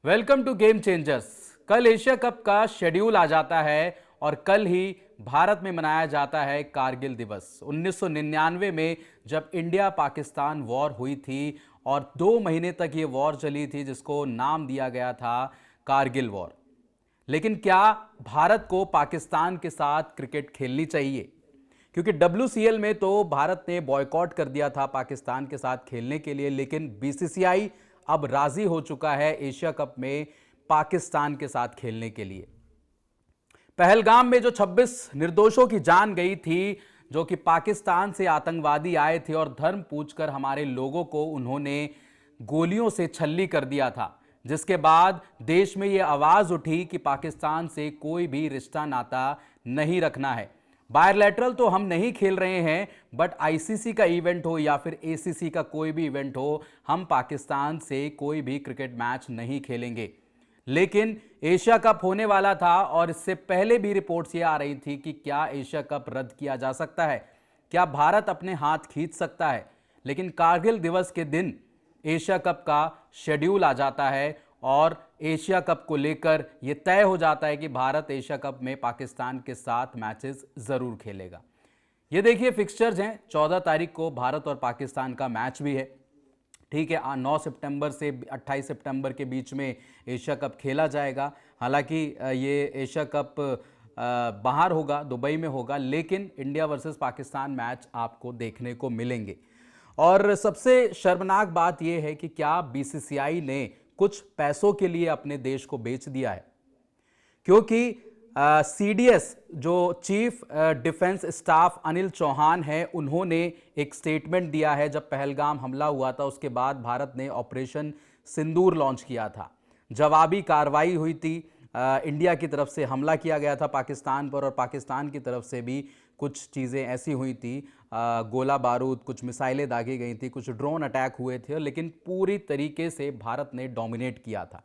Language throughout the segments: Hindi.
Welcome to game changers. कल एशिया कप का शेड्यूल आ जाता है और कल ही भारत में मनाया जाता है कारगिल दिवस। 1999 में जब इंडिया पाकिस्तान वॉर हुई थी और 2 महीने तक ये वॉर चली थी जिसको नाम दिया गया था कारगिल वॉर। लेकिन क्या भारत को पाकिस्तान के साथ क्रिकेट खेलनी चाहिए? क्योंकि WCL में तो भारत ने बॉयकॉट कर दिया था पाकिस्तान के साथ खेलने के लिए, लेकिन BCCI अब राजी हो चुका है एशिया कप में पाकिस्तान के साथ खेलने के लिए। पहलगाम में जो 26 निर्दोषों की जान गई थी, जो कि पाकिस्तान से आतंकवादी आए थे और धर्म पूछकर हमारे लोगों को उन्होंने गोलियों से छल्ली कर दिया था, जिसके बाद देश में यह आवाज उठी कि पाकिस्तान से कोई भी रिश्ता नाता नहीं रखना है। बायलैटरल तो हम नहीं खेल रहे हैं, बट ICC का इवेंट हो या फिर ACC का कोई भी इवेंट हो, हम पाकिस्तान से कोई भी क्रिकेट मैच नहीं खेलेंगे। लेकिन एशिया कप होने वाला था और इससे पहले भी रिपोर्ट्स ये आ रही थी कि क्या एशिया कप रद्द किया जा सकता है, क्या भारत अपने हाथ खींच सकता है। लेकिन कारगिल दिवस के दिन एशिया कप का शेड्यूल आ जाता है और एशिया कप को लेकर यह तय हो जाता है कि भारत एशिया कप में पाकिस्तान के साथ मैचेस जरूर खेलेगा। ये देखिए फिक्सचर्स हैं, 14 तारीख को भारत और पाकिस्तान का मैच भी है। ठीक है, 9 सितंबर से 28 सितंबर के बीच में एशिया कप खेला जाएगा। हालांकि ये एशिया कप बाहर होगा, दुबई में होगा, लेकिन इंडिया वर्सेस पाकिस्तान मैच आपको देखने को मिलेंगे। और सबसे शर्मनाक बात यह है कि क्या BCCI ने कुछ पैसों के लिए अपने देश को बेच दिया है, क्योंकि CDS जो chief defence staff Anil Chauhan है, उन्होंने एक स्टेटमेंट दिया है। जब पहलगाम हमला हुआ था उसके बाद भारत ने ऑपरेशन सिंदूर लॉन्च किया था, जवाबी कार्रवाई हुई थी, इंडिया की तरफ से हमला किया गया था पाकिस्तान पर और पाकिस्तान की तरफ से भी कुछ चीज़ें ऐसी हुई थी, गोला बारूद, कुछ मिसाइलें दागी गई थी, कुछ ड्रोन अटैक हुए थे, लेकिन पूरी तरीके से भारत ने डोमिनेट किया था।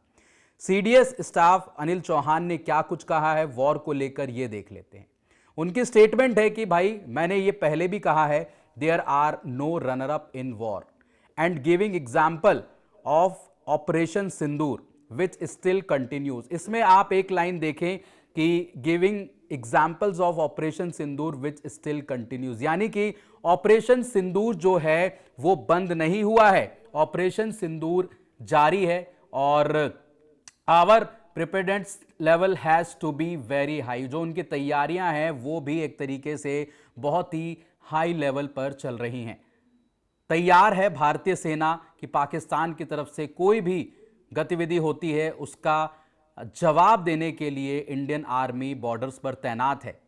CDS स्टाफ अनिल चौहान ने क्या कुछ कहा है वॉर को लेकर, ये देख लेते हैं। उनकी स्टेटमेंट है कि भाई मैंने ये पहले भी कहा है, there are no runner up in war and giving example of operation Sindoor which still continues. इसमें आप एक लाइन देखें कि giving examples of operation Sindoor which still continues, यानी कि ऑपरेशन सिंदूर जो है वो बंद नहीं हुआ है, ऑपरेशन सिंदूर जारी है और our preparedness level has to be very high. जो उनकी तैयारियां हैं वो भी एक तरीके से बहुत ही हाई लेवल पर चल रही हैं। तैयार है भारतीय सेना कि पाकिस्तान की तरफ से कोई भी गतिविधि होती है उसका जवाब देने के लिए इंडियन आर्मी बॉर्डर्स पर तैनात है।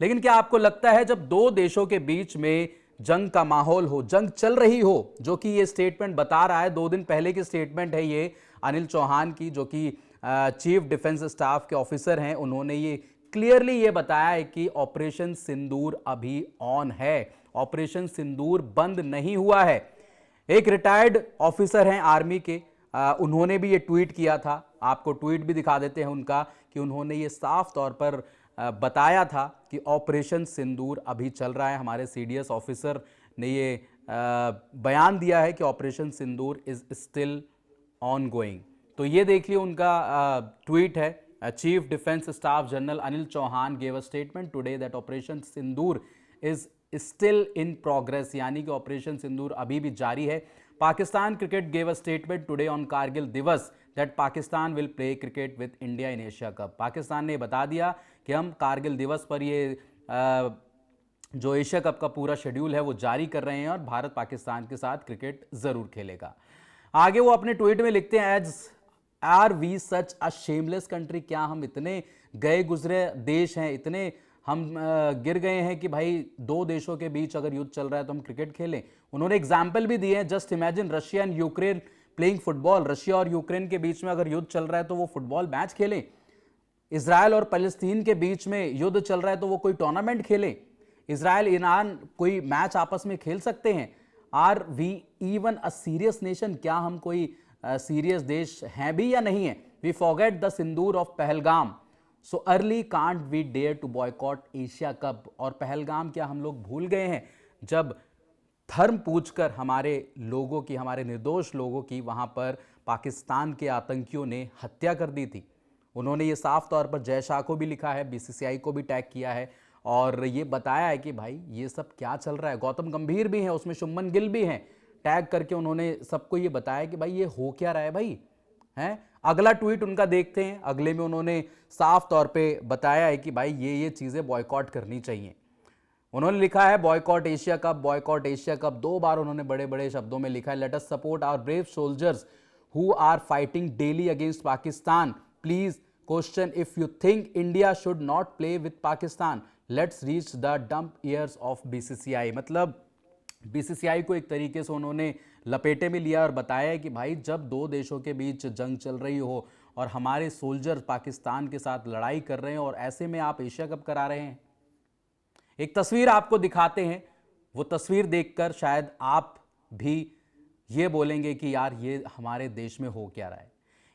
लेकिन क्या आपको लगता है जब दो देशों के बीच में जंग का माहौल हो, जंग चल रही हो, जो कि ये स्टेटमेंट बता रहा है, 2 दिन पहले की स्टेटमेंट है ये अनिल चौहान की, जो कि चीफ डिफेंस स्टाफ के ऑफिसर हैं, उन्होंने ये क्लियरली ये बताया है कि ऑपरेशन सिंदूर अभी ऑन है, ऑपरेशन सिंदूर बंद नहीं हुआ है। एक रिटायर्ड ऑफिसर हैं आर्मी के, उन्होंने भी ये ट्वीट किया था, आपको ट्वीट भी दिखा देते हैं उनका, कि उन्होंने ये साफ तौर पर बताया था कि ऑपरेशन सिंदूर अभी चल रहा है। हमारे CDS ऑफिसर ने ये बयान दिया है कि Operation Sindoor is still ongoing. तो ये देखिए उनका ट्वीट है, chief defence staff general Anil Chauhan gave a statement today that Operation Sindoor is still in progress, यानी कि ऑपरेशन सिंदूर अभी भी जारी है। Pakistan cricket gave a statement today on Kargil Diwas that Pakistan will play cricket with India in Asia Cup. Pakistan ने बता दिया कि हम कारगिल दिवस पर ये जो एशिया कप का पूरा शेड्यूल है वो जारी कर रहे हैं और भारत पाकिस्तान के साथ क्रिकेट जरूर खेलेगा। आगे वो अपने ट्वीट में लिखते हैं, as are we such a shameless country, क्या हम इतने गए गुजरे देश हैं, इतने हम गिर गए हैं कि भाई 2 देशों के बीच अगर युद्ध चल रहा है तो हम क्रिकेट खेलें। उन्होंने एग्जाम्पल भी दिए हैं, just imagine Russia and Ukraine playing football, Russia और यूक्रेन के बीच में अगर युद्ध चल रहा है तो वो फुटबॉल मैच खेलें। इजराइल और फलस्तीन के बीच में युद्ध चल रहा है तो वो कोई टूर्नामेंट खेलें। इजराइल ईरान कोई मैच आपस में खेल सकते हैं। Are we even a serious nation, क्या हम कोई सीरियस देश हैं भी या नहीं है। We forget the sindoor of Pahalgam, so early can't we dare to boycott Asia cup. और पहलगाम क्या हम लोग भूल गए हैं जब धर्म पूछकर हमारे लोगों की, हमारे निर्दोष लोगों की वहां पर पाकिस्तान के आतंकियों ने हत्या कर दी थी। उन्होंने ये साफ तौर पर जय शाह को भी लिखा है, बीसीसीआई को भी टैग किया है और ये बताया है कि भाई ये सब क्या चल रहा है। गौतम गंभीर भी हैं उसमें, शुभमन गिल भी हैं, टैग करके उन्होंने सबको ये बताया कि भाई ये हो क्या रहा है भाई, हैं। अगला ट्वीट उनका देखते हैं, अगले में उन्होंने साफ तौर पे बताया है कि भाई ये चीज़ें बॉयकॉट करनी चाहिए। उन्होंने लिखा है boycott Asia cup, boycott Asia cup, 2 बार उन्होंने बड़े बड़े शब्दों में लिखा है। Let us support our brave soldiers who are fighting daily against Pakistan. Please question if you think India should not play with Pakistan, let's reach the dump ears of BCCI. मतलब बीसीसीआई को एक तरीके से उन्होंने लपेटे में लिया और बताया है कि भाई जब 2 देशों के बीच जंग चल रही हो और हमारे सोल्जर पाकिस्तान के साथ लड़ाई कर रहे हैं और ऐसे में आप एशिया कप करा रहे हैं। एक तस्वीर आपको दिखाते हैं, वो तस्वीर देखकर शायद आप भी ये बोलेंगे कि यार ये हमारे देश में हो क्या रहा है।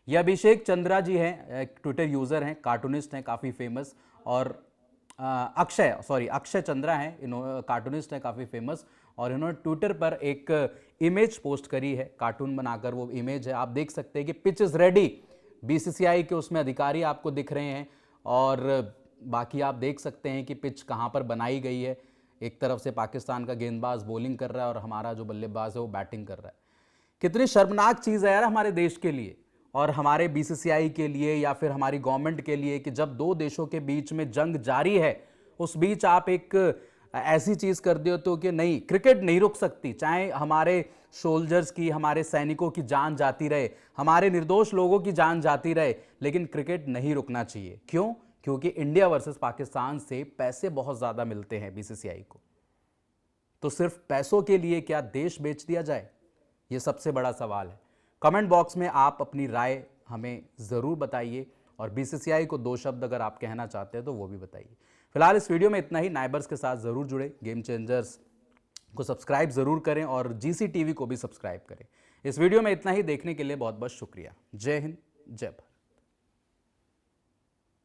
ये अभिषेक चंद्रा जी हैं, एक ट्विटर यूज़र हैं, कार्टूनिस्ट हैं काफ़ी फेमस, और अक्षय चंद्रा हैं, इन्होंने कार्टूनिस्ट हैं काफ़ी फेमस, और इन्होंने ट्विटर पर एक इमेज पोस्ट करी है, कार्टून बनाकर वो इमेज है। आप देख सकते हैं कि पिच इज़ रेडी, बीसीसीआई के उसमें अधिकारी आपको दिख रहे हैं और बाकी आप देख सकते हैं कि पिच कहाँ पर बनाई गई है। एक तरफ से पाकिस्तान का गेंदबाज बॉलिंग कर रहा है और हमारा जो बल्लेबाज है वो बैटिंग कर रहा है। कितनी शर्मनाक चीज़ है यार हमारे देश के लिए और हमारे बीसीसीआई के लिए या फिर हमारी गवर्नमेंट के लिए कि जब 2 देशों के बीच में जंग जारी है उस बीच आप एक ऐसी चीज़ कर देते हो कि नहीं, क्रिकेट नहीं रुक सकती, चाहे हमारे सोल्जर्स की, हमारे सैनिकों की जान जाती रहे, हमारे निर्दोष लोगों की जान जाती रहे, लेकिन क्रिकेट नहीं रुकना चाहिए। क्यों? क्योंकि इंडिया वर्सेस पाकिस्तान से पैसे बहुत ज़्यादा मिलते हैं बीसीसीआई को। तो सिर्फ पैसों के लिए क्या देश बेच दिया जाए? ये सबसे बड़ा सवाल है। कमेंट बॉक्स में आप अपनी राय हमें ज़रूर बताइए और बीसीसीआई को 2 शब्द अगर आप कहना चाहते हैं तो वो भी बताइए। फिलहाल इस वीडियो में इतना ही। नाइबर्स के साथ ज़रूर जुड़े, गेम चेंजर्स को सब्सक्राइब ज़रूर करें और जीसी टीवी को भी सब्सक्राइब करें। इस वीडियो में इतना ही। देखने के लिए बहुत बहुत शुक्रिया। जय हिंद, जय भारत।